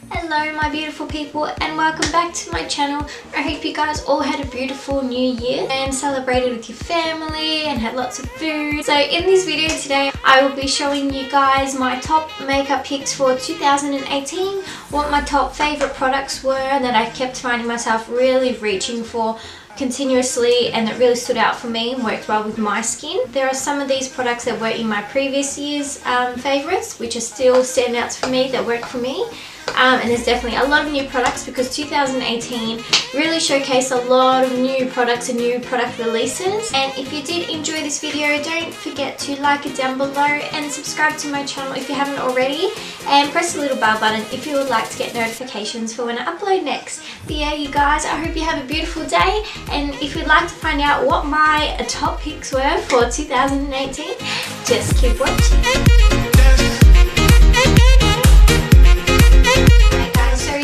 Hello my beautiful people and welcome back to my channel. I hope you guys all had a beautiful new year and celebrated with your family and had lots of food. So in this video today I will be showing you guys my top makeup picks for 2018, what my top favourite products were that I kept finding myself really reaching for continuously and that really stood out for me and worked well with my skin. There are some of these products that were in my previous year's favourites which are still standouts for me that work for me. And there's definitely a lot of new products because 2018 really showcased a lot of new products and new product releases. And if you did enjoy this video, don't forget to like it down below and subscribe to my channel if you haven't already, and press the little bell button if you would like to get notifications for when I upload next. But yeah, you guys, I hope you have a beautiful day, and if you'd like to find out what my top picks were for 2018, just keep watching.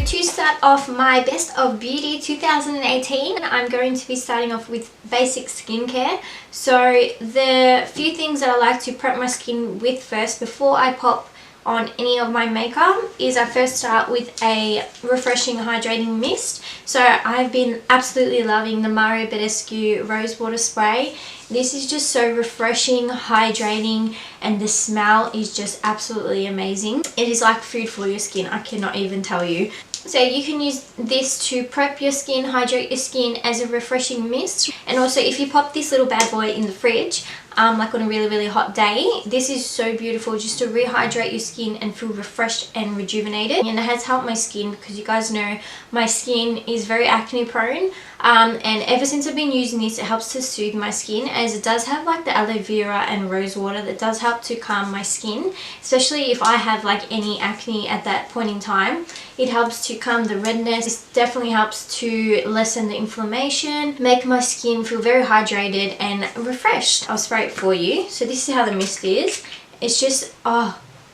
To start off my best of beauty 2018, I'm going to be starting off with basic skincare. So the few things that I like to prep my skin with first before I pop on any of my makeup is I first start with a refreshing hydrating mist. So I've been absolutely loving the Badescu Rosewater spray. This is just so refreshing, hydrating, and the smell is just absolutely amazing. It is like food for your skin, I cannot even tell you. So you can use this to prep your skin, hydrate your skin as a refreshing mist. And also if you pop this little bad boy in the fridge, like on a really hot day, this is so beautiful just to rehydrate your skin and feel refreshed and rejuvenated. And it has helped my skin because you guys know my skin is very acne prone, and ever since I've been using this, it helps to soothe my skin, as it does have like the aloe vera and rose water that does help to calm my skin, especially if I have like any acne at that point in time. It helps to calm the redness. This definitely helps to lessen the inflammation, make my skin feel very hydrated and refreshed. I'll spray it for you. So this is how the mist is. It's just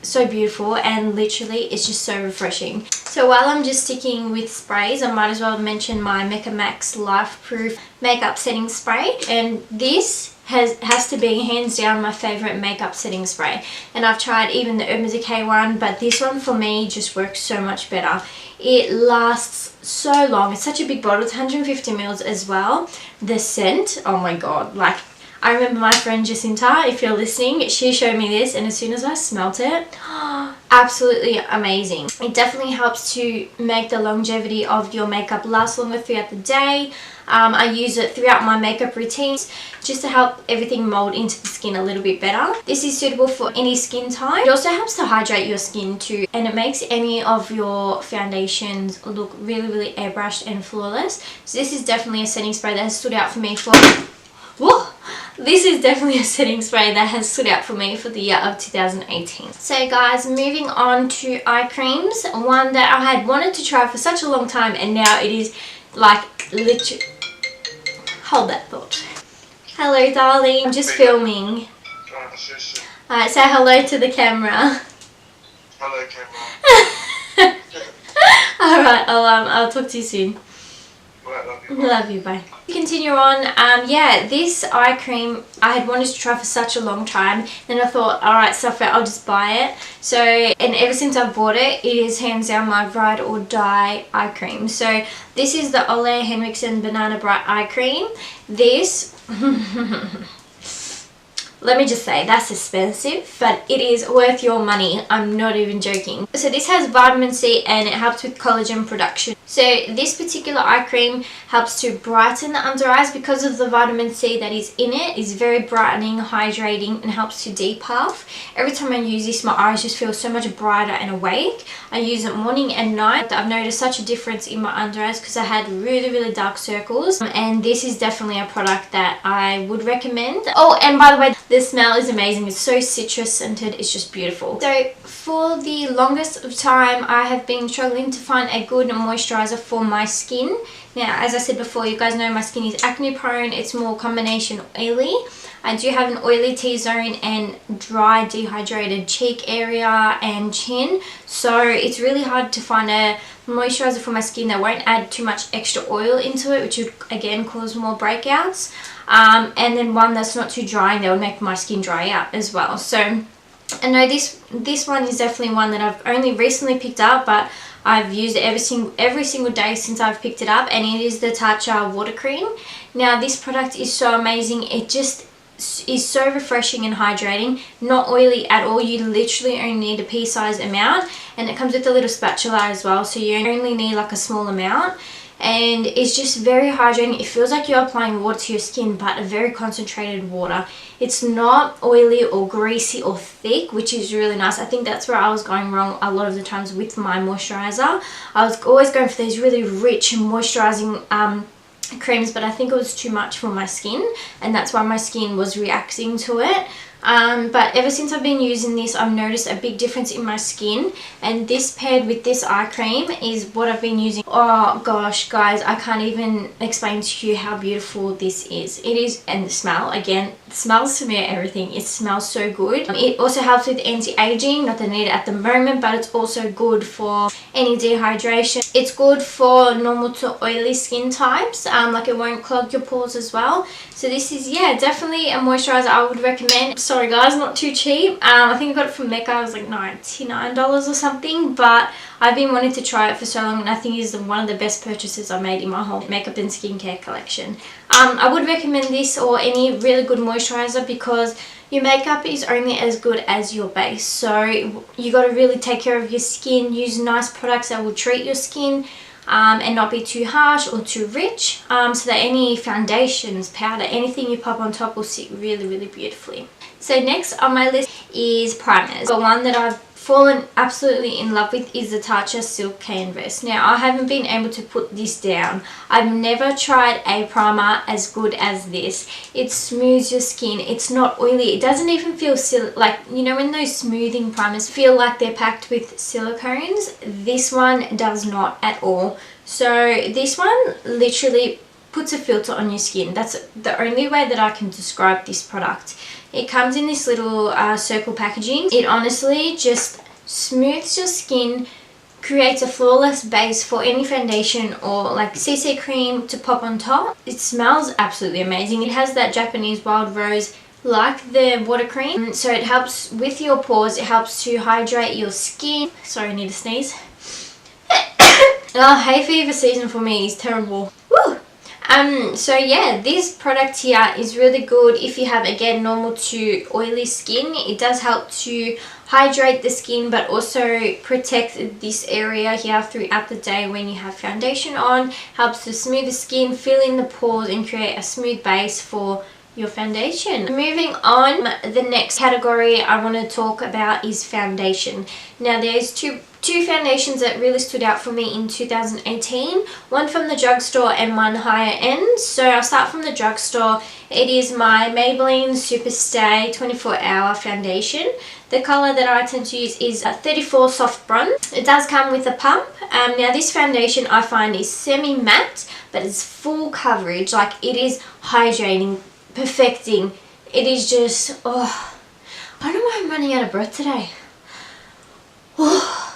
so beautiful, and literally it's just so refreshing. So while I'm just sticking with sprays, I might as well mention my Mecca Max Life Proof Makeup Setting Spray, and this has to be hands down my favorite makeup setting spray. And I've tried even the Urban Decay one, but this one for me just works so much better. It lasts so long. It's such a big bottle. It's 150 mils as well. The scent, oh my god, like I remember my friend Jacinta, if you're listening, she showed me this, and as soon as I smelt it, absolutely amazing. It definitely helps to make the longevity of your makeup last longer throughout the day. I use it throughout my makeup routines just to help everything mold into the skin a little bit better. This is suitable for any skin type. It also helps to hydrate your skin too, and it makes any of your foundations look really airbrushed and flawless. So this is definitely a setting spray that has stood out for me for... Whoa! This is definitely a setting spray that has stood out for me for the year of 2018. So guys, moving on to eye creams. One that I had wanted to try for such a long time, and now it is like literally... Hold that thought. Hello darling, I'm just filming. Alright, say hello to the camera. Hello camera. Alright, I'll talk to you soon. Right, love you. Love you, bye. Continue on. Yeah, this eye cream I had wanted to try for such a long time. Then I thought, alright, stuff it, I'll just buy it. So, and ever since I've bought it, it is hands down my ride or die eye cream. So this is the Henrickson Banana Bright Eye Cream. This... Let me just say, that's expensive, but it is worth your money. I'm not even joking. So this has vitamin C and it helps with collagen production. So this particular eye cream helps to brighten the under eyes because of the vitamin C that is in it. It's very brightening, hydrating, and helps to depuff. Every time I use this, my eyes just feel so much brighter and awake. I use it morning and night. I've noticed such a difference in my under eyes because I had really dark circles, and this is definitely a product that I would recommend. Oh, and by the way, the smell is amazing. It's so citrus scented. It's just beautiful. So for the longest of time, I have been struggling to find a good moisturizer for my skin. Now, as I said before, you guys know my skin is acne prone. It's more combination oily. I do have an oily T-zone and dry dehydrated cheek area and chin, so it's really hard to find a moisturizer for my skin that won't add too much extra oil into it, which would again cause more breakouts, and then one that's not too drying that would make my skin dry out as well. So I know this one is definitely one that I've only recently picked up, but I've used it every single day since I've picked it up, and it is the Tatcha water cream. Now this product is so amazing. It just is so refreshing and hydrating, not oily at all. You literally only need a pea-sized amount, and it comes with a little spatula as well, so you only need like a small amount, and it's just very hydrating. It feels like you're applying water to your skin, but a very concentrated water. It's not oily or greasy or thick, which is really nice. I think that's where I was going wrong a lot of the times with my moisturizer. I was always going for these really rich moisturizing creams, but I think it was too much for my skin, and that's why my skin was reacting to it. But ever since I've been using this, I've noticed a big difference in my skin, and this paired with this eye cream is what I've been using. Oh gosh guys, I can't even explain to you how beautiful this is. It is, and the smell, again, the smells to me are everything. It smells so good. It also helps with anti-aging, not that I need it at the moment, but it's also good for any dehydration. It's good for normal to oily skin types, like it won't clog your pores as well. So this is, yeah, definitely a moisturizer I would recommend. Sorry guys, not too cheap. I think I got it from Mecca. It was like $99 or something, but I've been wanting to try it for so long, and I think it is one of the best purchases I made in my whole makeup and skincare collection. I would recommend this or any really good moisturizer, because your makeup is only as good as your base. So you got to really take care of your skin. Use nice products that will treat your skin, and not be too harsh or too rich, so that any foundations, powder, anything you pop on top will sit really, really beautifully. So next on my list is primers. The one that I've fallen absolutely in love with is the Tatcha Silk Canvas. Now I haven't been able to put this down. I've never tried a primer as good as this. It smooths your skin. It's not oily. It doesn't even feel like, you know, when those smoothing primers feel like they're packed with silicones, this one does not at all. So this one literally puts a filter on your skin. That's the only way that I can describe this product. It comes in this little circle packaging. It honestly just smooths your skin, creates a flawless base for any foundation or like CC cream to pop on top. It smells absolutely amazing. It has that Japanese wild rose like the water cream, so it helps with your pores. It helps to hydrate your skin. Sorry, I need to sneeze. Oh, hay fever season for me is terrible. Woo! So yeah, this product here is really good if you have, again, normal to oily skin. It does help to hydrate the skin, but also protect this area here throughout the day when you have foundation on. Helps to smooth the skin, fill in the pores, and create a smooth base for your foundation. Moving on, the next category I want to talk about is foundation. Now there's two foundations that really stood out for me in 2018, one from the drugstore and one higher end. So I'll start from the drugstore. It is my Maybelline Suoerstay 24-hour foundation. The color that I tend to use is a 34 soft bronze. It does come with a pump. Now this foundation I find is semi-matte, but it's full coverage. Like, it is hydrating, perfecting. It is just, oh, I don't know why I'm running out of breath today. Oh.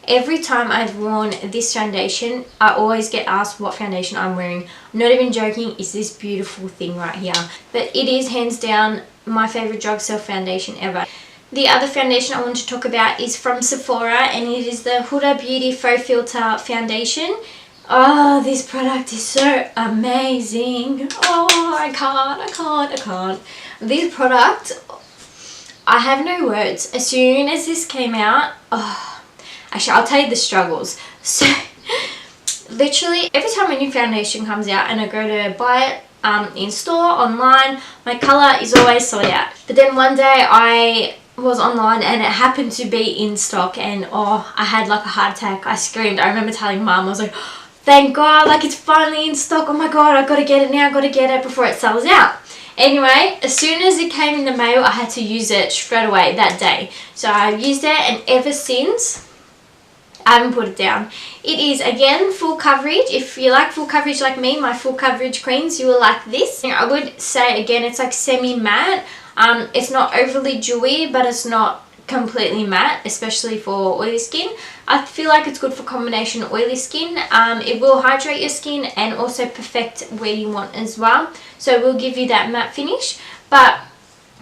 Every time I've worn this foundation, I always get asked what foundation I'm wearing. I'm not even joking, it's this beautiful thing right here. But it is hands down my favorite drugstore foundation ever. The other foundation I want to talk about is from Sephora, and it is the Huda Beauty Faux Filter Foundation. Oh, this product is so amazing. Oh, I can't. This product, I have no words. As soon as this came out, oh, actually, I'll tell you the struggles. So, literally, every time a new foundation comes out and I go to buy it in store, online, my colour is always sold out. But then one day I was online and it happened to be in stock, and oh, I had like a heart attack. I screamed. I remember telling Mum, I was like, thank God, like, it's finally in stock. Oh my God, I gotta get it now, gotta get it before it sells out. Anyway, as soon as it came in the mail, I had to use it straight away that day. So I used it, and ever since, I haven't put it down. It is, again, full coverage. If you like full coverage like me, my full coverage queens, you will like this. I would say, again, it's like semi-matte. It's not overly dewy, but it's not completely matte, especially for oily skin. I feel like it's good for combination oily skin. It will hydrate your skin and also perfect where you want as well. So it will give you that matte finish. But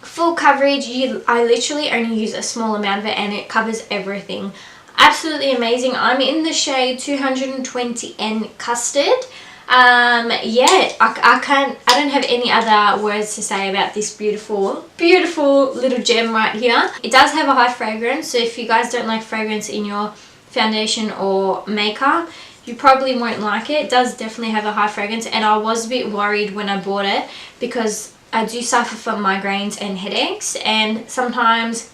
full coverage, I literally only use a small amount of it, and it covers everything. Absolutely amazing. I'm in the shade 220N Custard. Yeah, I don't have any other words to say about this beautiful little gem right here. It does have a high fragrance, so if you guys don't like fragrance in your foundation or makeup, you probably won't like it. It does definitely have a high fragrance, and I was a bit worried when I bought it because I do suffer from migraines and headaches, and sometimes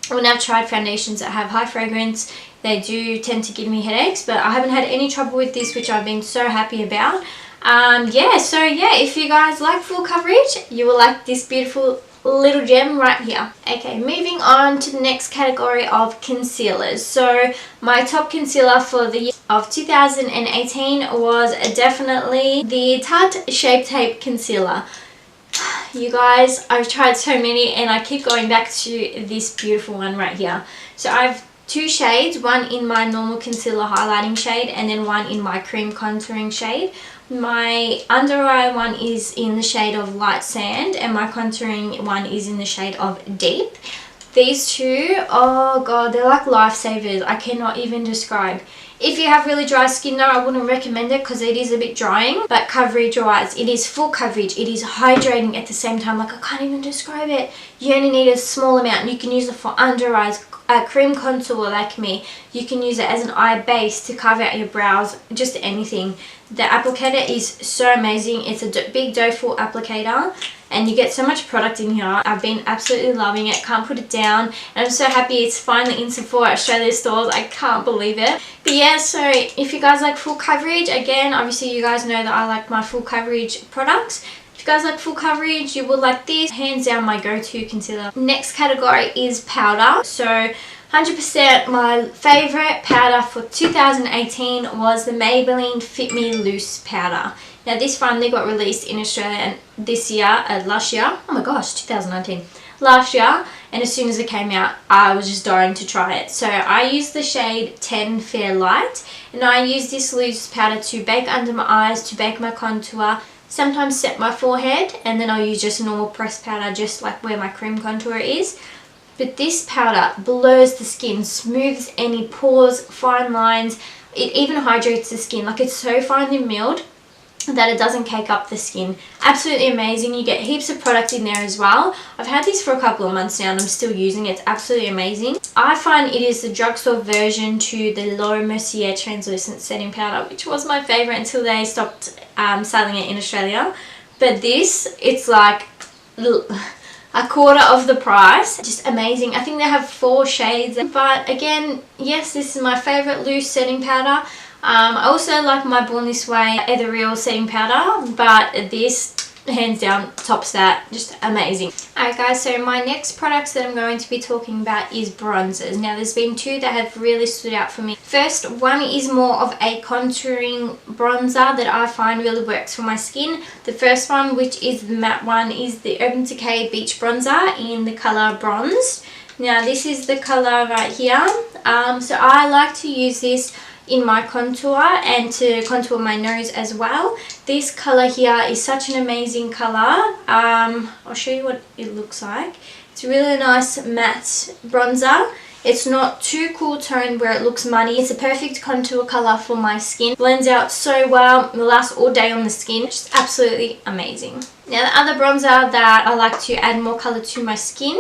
when I've tried foundations that have high fragrance, they do tend to give me headaches, but I haven't had any trouble with this, which I've been so happy about. Yeah, so yeah, if you guys like full coverage, you will like this beautiful little gem right here. Okay, moving on to the next category of concealers. So my top concealer for the year of 2018 was definitely the Tarte Shape Tape Concealer. You guys, I've tried so many and I keep going back to this beautiful one right here. So I've two shades, one in my normal concealer highlighting shade and then one in my cream contouring shade. My under eye one is in the shade of light sand and my contouring one is in the shade of deep. These two, oh god, they're like lifesavers. I cannot even describe. If you have really dry skin though, I wouldn't recommend it because it is a bit drying. But coverage wise, it is full coverage. It is hydrating at the same time. Like, I can't even describe it. You only need a small amount and you can use it for under eyes, cream contour like me. You can use it as an eye base to carve out your brows, just anything. The applicator is so amazing. It's a big doe full applicator and you get so much product in here. I've been absolutely loving it. Can't put it down. And I'm so happy it's finally in Sephora Australia stores. I can't believe it. But yeah, so if you guys like full coverage, again, obviously you guys know that I like my full coverage products. If you guys like full coverage, you will like this. Hands down my go-to concealer. Next category is powder. So 100% my favourite powder for 2018 was the Maybelline Fit Me Loose powder. Now this finally got released in Australia this year, last year. Oh my gosh, 2019. Last year, and as soon as it came out, I was just dying to try it. So I used the shade 10 Fair Light, and I use this loose powder to bake under my eyes, to bake my contour, sometimes set my forehead, and then I'll use just a normal pressed powder just like where my cream contour is. But this powder blurs the skin, smooths any pores, fine lines. It even hydrates the skin. Like, it's so finely milled that it doesn't cake up the skin. Absolutely amazing. You get heaps of product in there as well. I've had this for a couple of months now and I'm still using it. It's absolutely amazing. I find it is the drugstore version to the Laura Mercier translucent setting powder, which was my favourite until they stopped selling it in Australia. But this, it's like a quarter of the price. Just amazing. I think they have 4 shades, but again, yes, this is my favorite loose setting powder. I also like my Born This Way Ethereal setting powder, but this hands down tops that. Just amazing. Alright guys, so my next products that I'm going to be talking about is bronzers. Now there's been 2 that have really stood out for me. First, one is more of a contouring bronzer that I find really works for my skin. The first one, which is the matte one, is the Urban Decay Beach Bronzer in the colour Bronze. Now this is the colour right here. So I like to use this in my contour and to contour my nose as well. This colour here is such an amazing colour. I'll show you what it looks like. It's a really nice matte bronzer. It's not too cool toned where it looks muddy. It's a perfect contour colour for my skin. Blends out so well. It lasts all day on the skin. Just absolutely amazing. Now the other bronzer that I like to add more colour to my skin,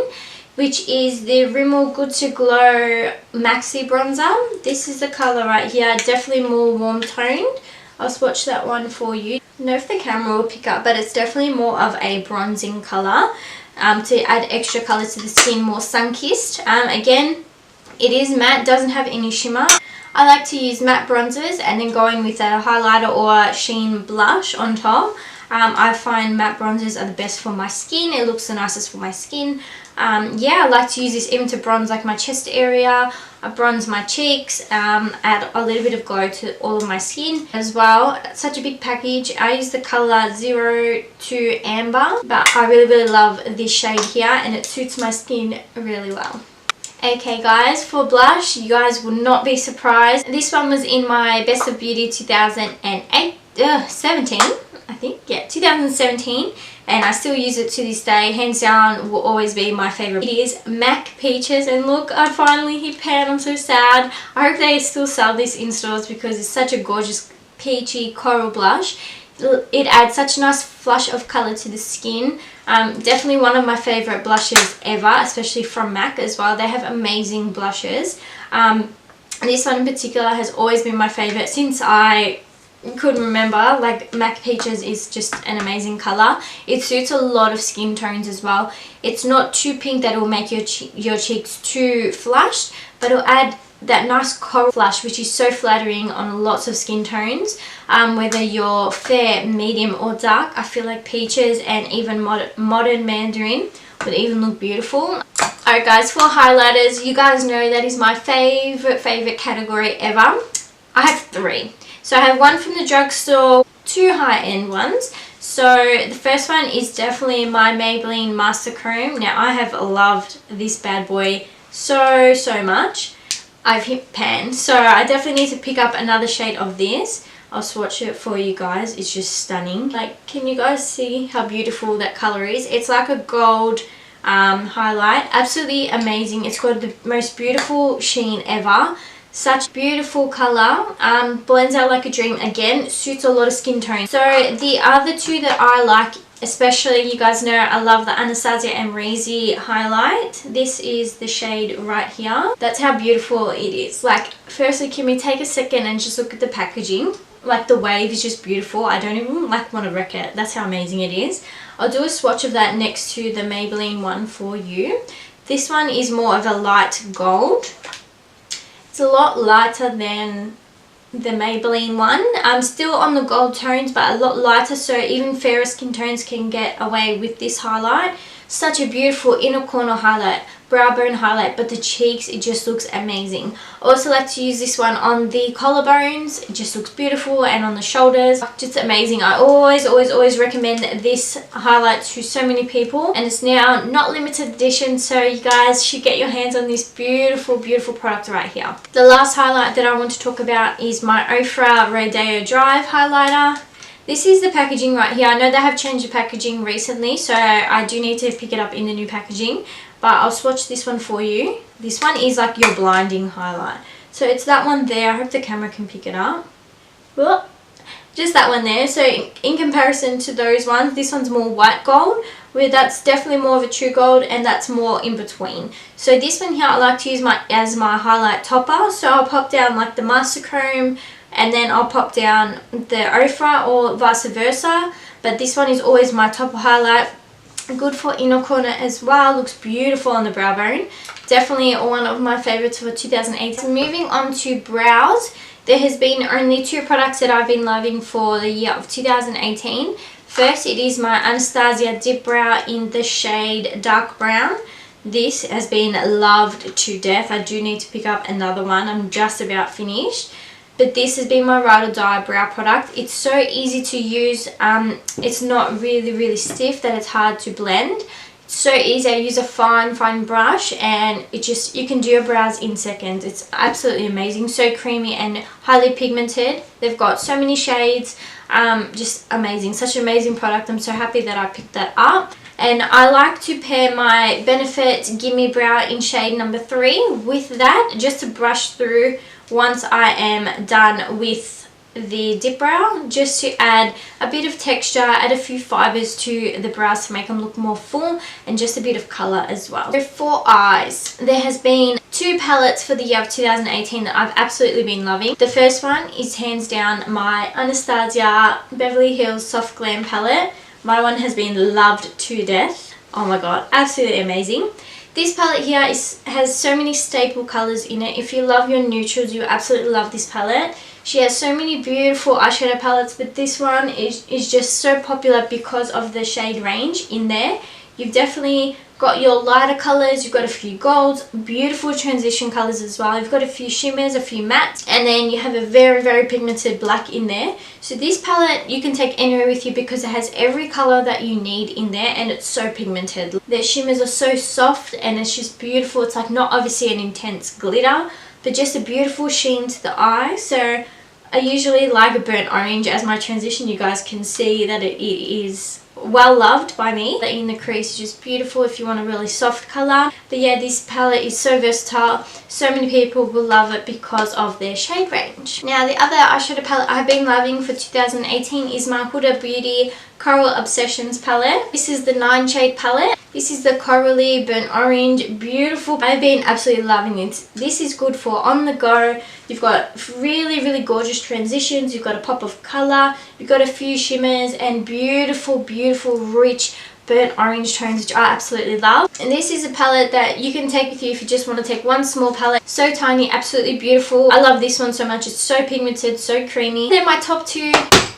which is the Rimmel Good to Glow Maxi Bronzer. This is the colour right here, definitely more warm toned. I'll swatch that one for you. I don't know if the camera will pick up, but it's definitely more of a bronzing colour to add extra colour to the skin, more sun-kissed. Again, it is matte, doesn't have any shimmer. I like to use matte bronzers and then go in with a highlighter or sheen blush on top. I find matte bronzers are the best for my skin. It looks the nicest for my skin. Yeah, I like to use this even to bronze like my chest area. I bronze my cheeks, add a little bit of glow to all of my skin as well. It's such a big package. I use the colour 02 Amber, but I really love this shade here and it suits my skin really well. Okay guys, for blush, you guys will not be surprised. This one was in my Best of Beauty 2017. I think, yeah, 2017, and I still use it to this day. Hands down, will always be my favorite. It is MAC Peaches, and look, I finally hit pan. I'm so sad. I hope they still sell this in stores because it's such a gorgeous peachy coral blush. It adds such a nice flush of colour to the skin. Definitely one of my favourite blushes ever, especially from MAC as well. They have amazing blushes. This one in particular has always been my favourite since I couldn't remember. Like, MAC Peaches is just an amazing colour. It suits a lot of skin tones as well. It's not too pink that it will make your cheeks too flushed, but it'll add that nice coral flush, which is so flattering on lots of skin tones, whether you're fair, medium or dark. I feel like Peaches and even modern Mandarin would even look beautiful. Alright guys, for highlighters, you guys know that is my favorite category ever. I have 3. So I have one from the drugstore, 2 high-end ones. So the first one is definitely my Maybelline Master Chrome. Now I have loved this bad boy so much. I've hit pan, so I definitely need to pick up another shade of this. I'll swatch it for you guys. It's just stunning. Like, can you guys see how beautiful that color is? It's like a gold highlight. Absolutely amazing. It's got the most beautiful sheen ever. Such beautiful color. Blends out like a dream. Again, suits a lot of skin tones. So the other 2 that I like, especially, you guys know I love the Anastasia Amrezy highlight. This is the shade right here. That's how beautiful it is. Like, firstly, can we take a second and just look at the packaging? Like, the wave is just beautiful. I don't even like want to wreck it. That's how amazing it is. I'll do a swatch of that next to the Maybelline one for you. This one is more of a light gold. It's a lot lighter than the Maybelline one. I'm still on the gold tones, but a lot lighter, so even fairer skin tones can get away with this highlight. Such a beautiful inner corner highlight, brow bone highlight, but the cheeks, it just looks amazing. I also like to use this one on the collarbones. It just looks beautiful, and on the shoulders, just amazing. I always recommend this highlight to so many people, and it's now not limited edition, so you guys should get your hands on this beautiful product right here. The last highlight that I want to talk about is my Ofra Rodeo Drive highlighter. This is the packaging right here. I know they have changed the packaging recently, so I do need to pick it up in the new packaging, but I'll swatch this one for you. This one is like your blinding highlight. So it's that one there. I hope the camera can pick it up. Whoop. Just that one there. So in comparison to those ones, this one's more white gold, where that's definitely more of a true gold, and that's more in between. So this one here I like to use as my highlight topper. So I'll pop down like the Master Chrome, and then I'll pop down the Ofra or vice versa. But this one is always my top highlight. Good for inner corner as well. Looks beautiful on the brow bone. Definitely one of my favorites for 2018. Moving on to brows. There has been only 2 products that I've been loving for the year of 2018. First, it is my Anastasia Dipbrow in the shade dark brown. This has been loved to death. I do need to pick up another one. I'm just about finished. But this has been my ride or die brow product. It's so easy to use. It's not really stiff that it's hard to blend. It's so easy. I use a fine brush, and you can do your brows in seconds. It's absolutely amazing. So creamy and highly pigmented. They've got so many shades. Just amazing. Such an amazing product. I'm so happy that I picked that up. And I like to pair my Benefit Gimme Brow in shade number 3 with that, just to brush through once I am done with the dip brow, just to add a bit of texture, add a few fibers to the brows to make them look more full, and just a bit of color as well. So for eyes, there has been 2 palettes for the year of 2018 that I've absolutely been loving. The first one is hands down my Anastasia Beverly Hills Soft Glam palette. My one has been loved to death. Oh my god, absolutely amazing. This palette here has so many staple colors in it. If you love your neutrals, you absolutely love this palette. She has so many beautiful eyeshadow palettes, but this one is just so popular because of the shade range in there. You've definitely got your lighter colors, you've got a few golds, beautiful transition colors as well. You've got a few shimmers, a few mattes, and then you have a very pigmented black in there. So this palette you can take anywhere with you because it has every color that you need in there, and it's so pigmented. The shimmers are so soft, and it's just beautiful. It's like not obviously an intense glitter, but just a beautiful sheen to the eye. So I usually like a burnt orange as my transition. You guys can see that it is well loved by me. In the crease is just beautiful if you want a really soft colour. But yeah, this palette is so versatile. So many people will love it because of their shade range. Now the other eyeshadow palette I've been loving for 2018 is my Huda Beauty Coral Obsessions palette. This is the 9 shade palette. This is the corally burnt orange, beautiful. I've been absolutely loving it. This is good for on the go. You've got really gorgeous transitions. You've got a pop of colour. You've got a few shimmers and beautiful rich burnt orange tones, which I absolutely love. And this is a palette that you can take with you if you just want to take one small palette. So tiny, absolutely beautiful. I love this one so much. It's so pigmented, so creamy. They're my top 2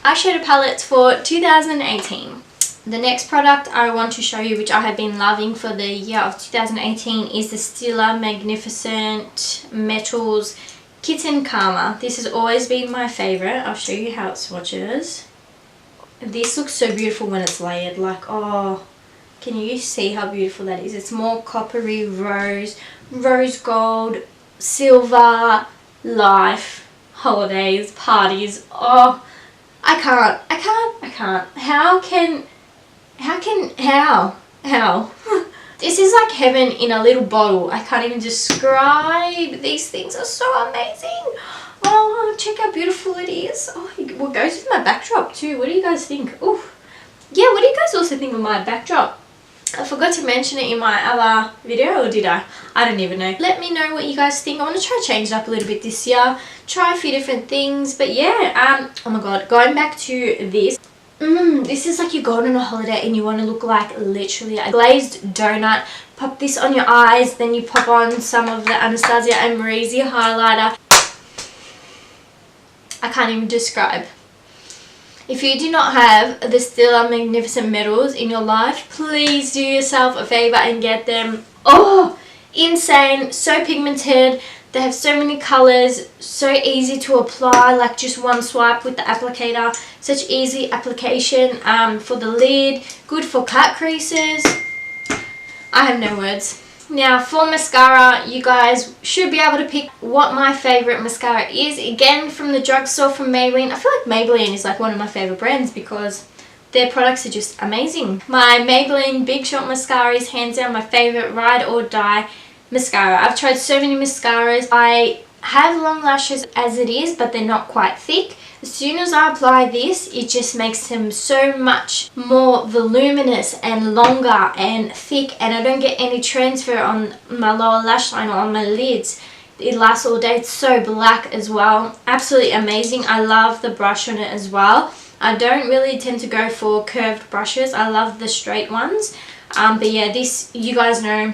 eyeshadow palettes for 2018. The next product I want to show you, which I have been loving for the year of 2018, is the Stila Magnificent Metals Kitten Karma. This has always been my favourite. I'll show you how it swatches. This looks so beautiful when it's layered. Like, oh, can you see how beautiful that is? It's more coppery rose, rose gold, silver, life, holidays, parties. Oh, I can't. How? This is like heaven in a little bottle. I can't even describe. These things are so amazing. Oh, check how beautiful it is. Oh, it goes with my backdrop too. What do you guys think? Oh, yeah, what do you guys also think of my backdrop? I forgot to mention it in my other video, or did I? I don't even know. Let me know what you guys think. I want to try change it up a little bit this year. Try a few different things. But yeah, oh my god, going back to this. This is like you're going on a holiday and you want to look like literally a glazed donut. Pop this on your eyes, then you pop on some of the Anastasia and Marisi highlighter. I can't even describe. If you do not have the Stila Magnificent Metals in your life, please do yourself a favour and get them. Oh, insane, so pigmented. They have so many colours, so easy to apply, like just one swipe with the applicator. Such easy application for the lid, good for cut creases. I have no words. Now for mascara, you guys should be able to pick what my favourite mascara is. Again, from the drugstore from Maybelline. I feel like Maybelline is like one of my favourite brands because their products are just amazing. My Maybelline Big Shot Mascara is hands down my favourite ride or die mascara. I've tried so many mascaras. I have long lashes as it is, but they're not quite thick. As soon as I apply this, it just makes them so much more voluminous and longer and thick, and I don't get any transfer on my lower lash line or on my lids. It lasts all day. It's so black as well. Absolutely amazing. I love the brush on it as well. I don't really tend to go for curved brushes. I love the straight ones. But yeah, this, you guys know,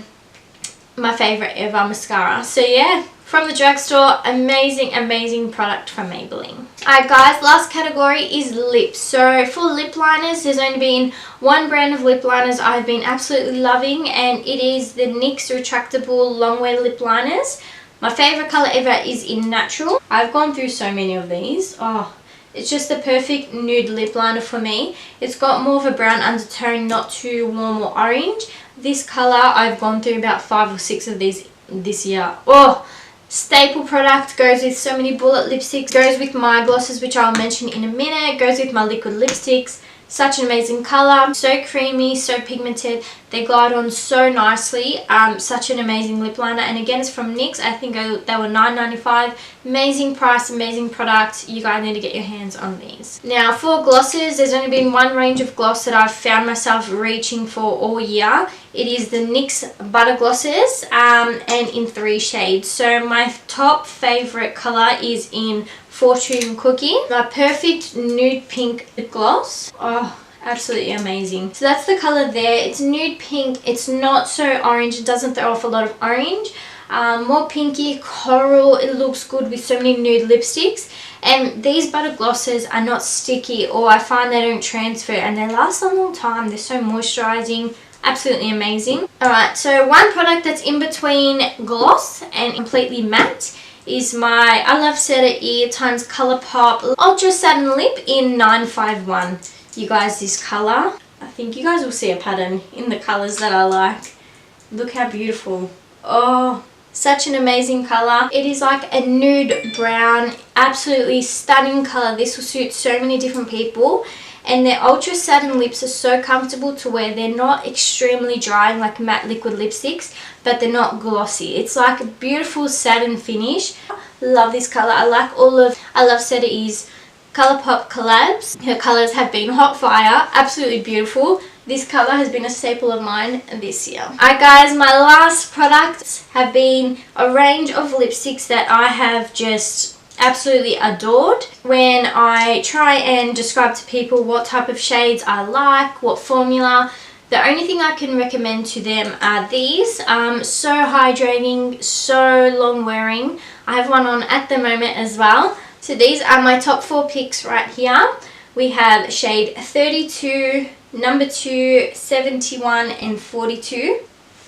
my favourite ever mascara. So yeah, from the drugstore, amazing product from Maybelline. Alright guys, last category is lips. So for lip liners, there's only been one brand of lip liners I've been absolutely loving, and it is the NYX retractable longwear lip liners. My favourite colour ever is in Natural. I've gone through so many of these. Oh, it's just the perfect nude lip liner for me. It's got more of a brown undertone, not too warm or orange. This colour, I've gone through about 5 or 6 of these this year. Oh, staple product, goes with so many bullet lipsticks, goes with my glosses, which I'll mention in a minute, goes with my liquid lipsticks. Such an amazing colour, so creamy, so pigmented. They glide on so nicely. Such an amazing lip liner, and again, it's from NYX. I think they were $9.95. Amazing price, amazing product. You guys need to get your hands on these. Now for glosses, there's only been one range of gloss that I've found myself reaching for all year. It is the NYX Butter Glosses, and in 3 shades. So my top favourite colour is in Fortune Cookie. My perfect nude pink lip gloss. Oh, absolutely amazing. So that's the colour there. It's nude pink. It's not so orange. It doesn't throw off a lot of orange. More pinky, coral. It looks good with so many nude lipsticks. And these butter glosses are not sticky, or I find they don't transfer, and they last a long time. They're so moisturising. Absolutely amazing. Alright, so one product that's in between gloss and completely matte is my I Love Cedar Ear times Colourpop Ultra Satin Lip in 951. You guys, this colour, I think you guys will see a pattern in the colours that I like. Look how beautiful. Oh, Such an amazing color. It is like a nude brown, absolutely stunning color. This will suit so many different people. And their ultra satin lips are so comfortable to wear. They're not extremely drying like matte liquid lipsticks, but they're not glossy. It's like a beautiful satin finish. Love this color. I love Seti's ColourPop collabs. Her colors have been hot fire, absolutely beautiful. This color has been a staple of mine this year. Alright guys, my last products have been a range of lipsticks that I have just absolutely adored. When I try and describe to people what type of shades I like, what formula, the only thing I can recommend to them are these. So hydrating, so long wearing. I have one on at the moment as well. So these are my top 4 picks right here. We have shade 32, number 2, 71 and 42.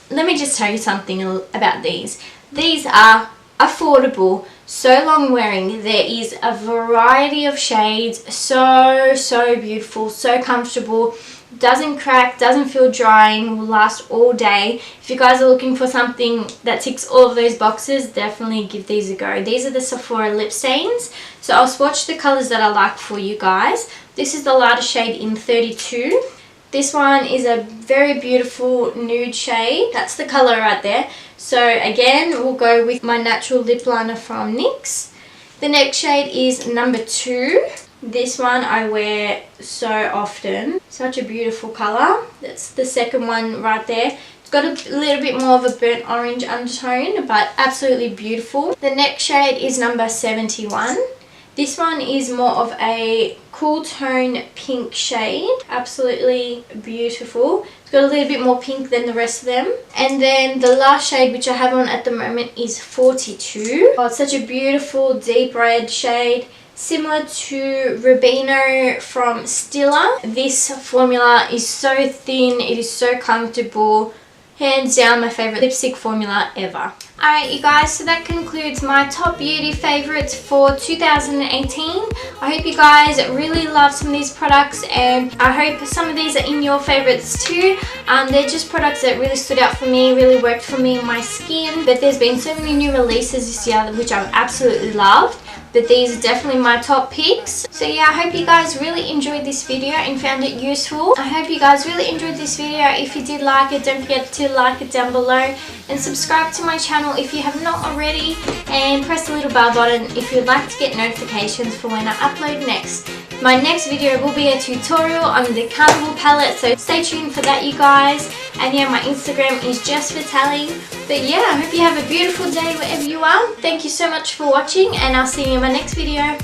Let me just tell you something about these. These are affordable, so long wearing. There is a variety of shades, so beautiful, so comfortable, doesn't crack, doesn't feel drying, will last all day. If you guys are looking for something that ticks all of those boxes, definitely give these a go. These are the Sephora lip stains. So I'll swatch the colors that I like for you guys. This is the lighter shade in 32. This one is a very beautiful nude shade. That's the color right there. So again, we'll go with my natural lip liner from NYX. The next shade is number 2. This one I wear so often. Such a beautiful color. That's the second one right there. It's got a little bit more of a burnt orange undertone, but absolutely beautiful. The next shade is number 71. This one is more of a cool tone pink shade. Absolutely beautiful. It's got a little bit more pink than the rest of them. And then the last shade, which I have on at the moment, is 42. Oh, it's such a beautiful deep red shade. Similar to Rubino from Stila. This formula is so thin. It is so comfortable. Hands down my favourite lipstick formula ever. Alright you guys, so that concludes my top beauty favourites for 2018. I hope you guys really love some of these products, and I hope some of these are in your favourites too. They're just products that really stood out for me, really worked for me and my skin. But there's been so many new releases this year which I've absolutely loved. But these are definitely my top picks. So yeah, I hope you guys really enjoyed this video and found it useful. I hope you guys really enjoyed this video. If you did like it, don't forget to like it down below. And subscribe to my channel if you have not already. And press the little bell button if you'd like to get notifications for when I upload next. My next video will be a tutorial on the Carnival palette, so stay tuned for that you guys. And yeah, my Instagram is just Vitelli. But yeah, I hope you have a beautiful day wherever you are. Thank you so much for watching, and I'll see you in my next video.